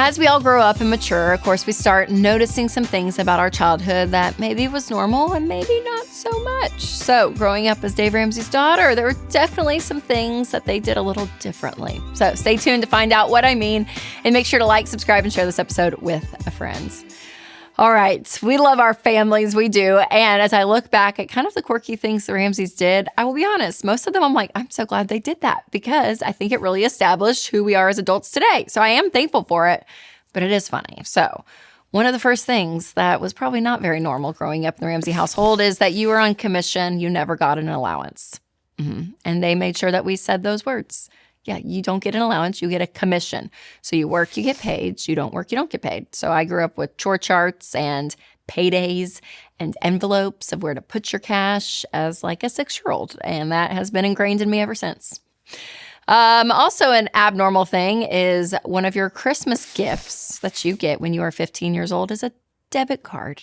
As we all grow up and mature, of course, we start noticing some things about our childhood that maybe was normal and maybe not so much. So growing up as Dave Ramsey's daughter, there were definitely some things that they did a little differently. So stay tuned to find out what I mean, and make sure to like, subscribe, and share this episode with a friend. All right, we love our families, we do. And as I look back at kind of the quirky things the Ramseys did, I will be honest, most of them I'm like, I'm so glad they did that, because I think it really established who we are as adults today. So I am thankful for it, but it is funny. So one of the first things that was probably not very normal growing up in the Ramsey household is that you were on commission, you never got an allowance. And they made sure that we said those words. Yeah, you don't get an allowance, you get a commission. So you work, you get paid. You don't work, you don't get paid. So I grew up with chore charts and paydays and envelopes of where to put your cash as like a 6-year-old. And that has been ingrained in me ever since. Also, an abnormal thing is one of your Christmas gifts that you get when you are 15 years old is a debit card.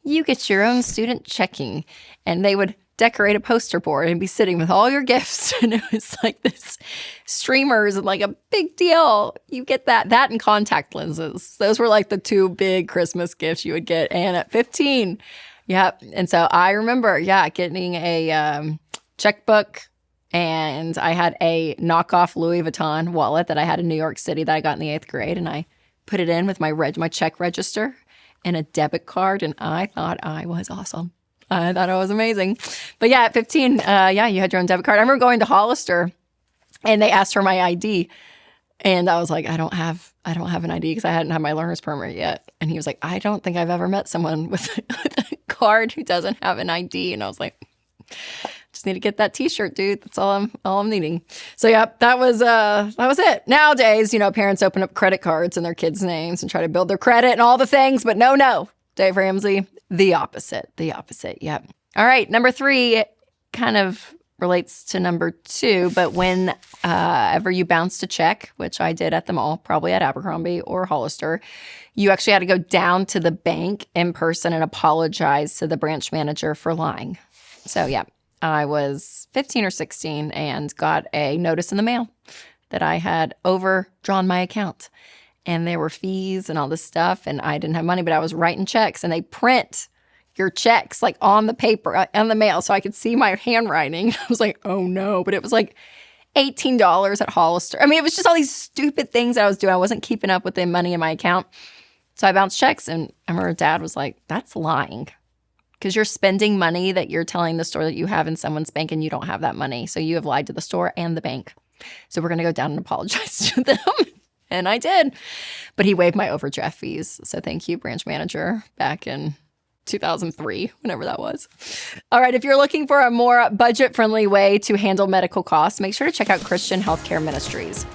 You get your own student checking, and they would decorate a poster board and be sitting with all your gifts. And it was like this streamers and like a big deal. You get that and contact lenses. Those were like the 2 big Christmas gifts you would get. And at 15, yep. And so I remember, getting a checkbook, and I had a knockoff Louis Vuitton wallet that I had in New York City that I got in the 8th grade. And I put it in with my check register and a debit card. And I thought I was awesome. I thought it was amazing. But at 15, you had your own debit card. I remember going to Hollister, and they asked for my ID. And I was like, I don't have an ID because I hadn't had my learner's permit yet. And he was like, I don't think I've ever met someone with a card who doesn't have an ID. And I was like, just need to get that T-shirt, dude. That's all I'm needing. So that was it. Nowadays, parents open up credit cards in their kids' names and try to build their credit and all the things. But no, Dave Ramsey, the opposite. Yep. All right, number 3 kind of relates to number 2, but whenever you bounced a check, which I did at the mall, probably at Abercrombie or Hollister, you actually had to go down to the bank in person and apologize to the branch manager for lying. So I was 15 or 16 and got a notice in the mail that I had overdrawn my account. And there were fees and all this stuff, and I didn't have money, but I was writing checks, and they print your checks like on the paper, on the mail, so I could see my handwriting. I was like, oh no, but it was like $18 at Hollister. I mean, it was just all these stupid things that I was doing. I wasn't keeping up with the money in my account. So I bounced checks, and I remember Dad was like, that's lying, because you're spending money that you're telling the store that you have in someone's bank, and you don't have that money. So you have lied to the store and the bank. So we're going to go down and apologize to them. And I did. But he waived my overdraft fees. So thank you, branch manager, back in 2003, whenever that was. All right, if you're looking for a more budget-friendly way to handle medical costs, make sure to check out Christian Healthcare Ministries.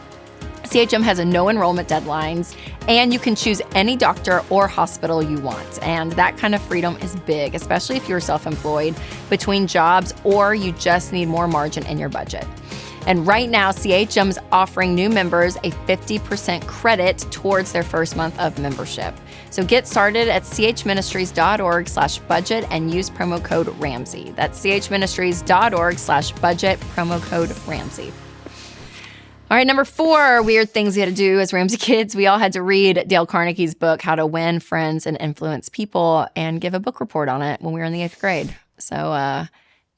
CHM has a no enrollment deadlines, and you can choose any doctor or hospital you want. And that kind of freedom is big, especially if you're self-employed, between jobs, or you just need more margin in your budget. And right now, CHM's offering new members a 50% credit towards their first month of membership. So get started at chministries.org/budget and use promo code Ramsey. That's chministries.org/budget, promo code Ramsey. All right, number 4, weird things we had to do as Ramsey kids. We all had to read Dale Carnegie's book, How to Win Friends and Influence People, and give a book report on it when we were in the 8th grade. So,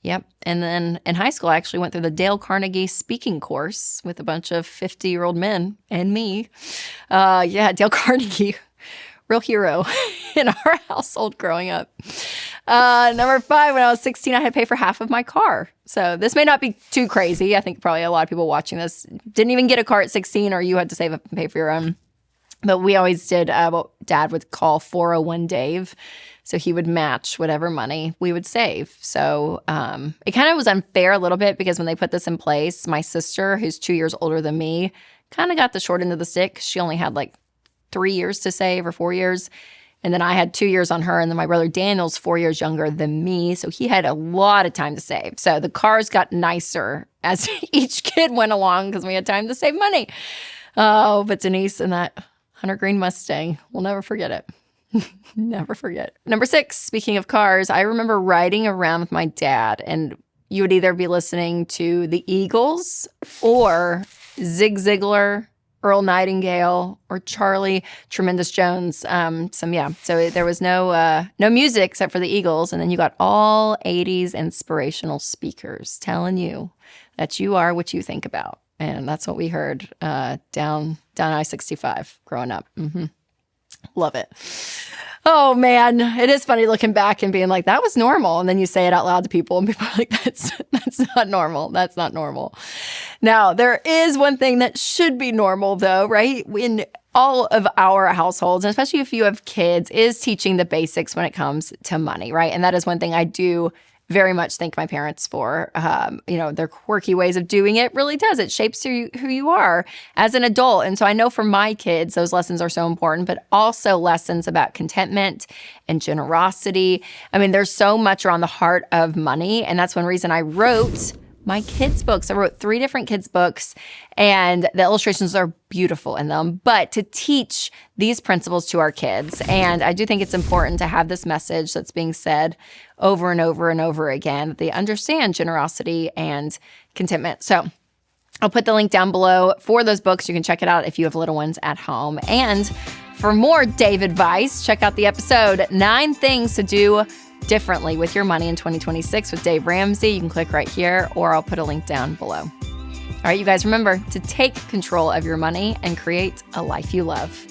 yep. And then in high school, I actually went through the Dale Carnegie speaking course with a bunch of 50-year-old men and me. Dale Carnegie, real hero in our household growing up. Number 5, when I was 16, I had to pay for half of my car. So this may not be too crazy. I think probably a lot of people watching this didn't even get a car at 16, or you had to save up and pay for your own. But we always did what Dad would call 401 Dave. So he would match whatever money we would save. So it kind of was unfair a little bit, because when they put this in place, my sister, who's 2 years older than me, kind of got the short end of the stick. She only had like 3 years to save, or 4 years. And then I had 2 years on her. And then my brother Daniel's 4 years younger than me. So he had a lot of time to save. So the cars got nicer as each kid went along, because we had time to save money. Oh, but Denise and that Hunter Green Mustang, we'll never forget it. Never forget. Number 6, speaking of cars, I remember riding around with my dad, and you would either be listening to the Eagles or Zig Ziglar Earl Nightingale or Charlie Tremendous Jones. So there was no music except for the Eagles. And then you got all 80s inspirational speakers telling you that you are what you think about. And that's what we heard down I-65 growing up. Love it. Oh, man. It is funny looking back and being like, that was normal. And then you say it out loud to people and people are like, that's not normal. That's not normal. Now, there is one thing that should be normal, though, right? In all of our households, and especially if you have kids, is teaching the basics when it comes to money, right? And that is one thing I do very much thank my parents for. Their quirky ways of doing it really does. It shapes who you are as an adult. And so I know for my kids, those lessons are so important, but also lessons about contentment and generosity. I mean, there's so much around the heart of money. And that's one reason I wrote my kids' books. I wrote 3 different kids' books, and the illustrations are beautiful in them, but to teach these principles to our kids. And I do think it's important to have this message that's being said over and over and over again, that they understand generosity and contentment. So I'll put the link down below for those books. You can check it out if you have little ones at home. And for more Dave advice, check out the episode 9 Things to Do Differently with Your Money in 2026 with Dave Ramsey. You can click right here, or I'll put a link down below. All right, you guys, remember to take control of your money and create a life you love.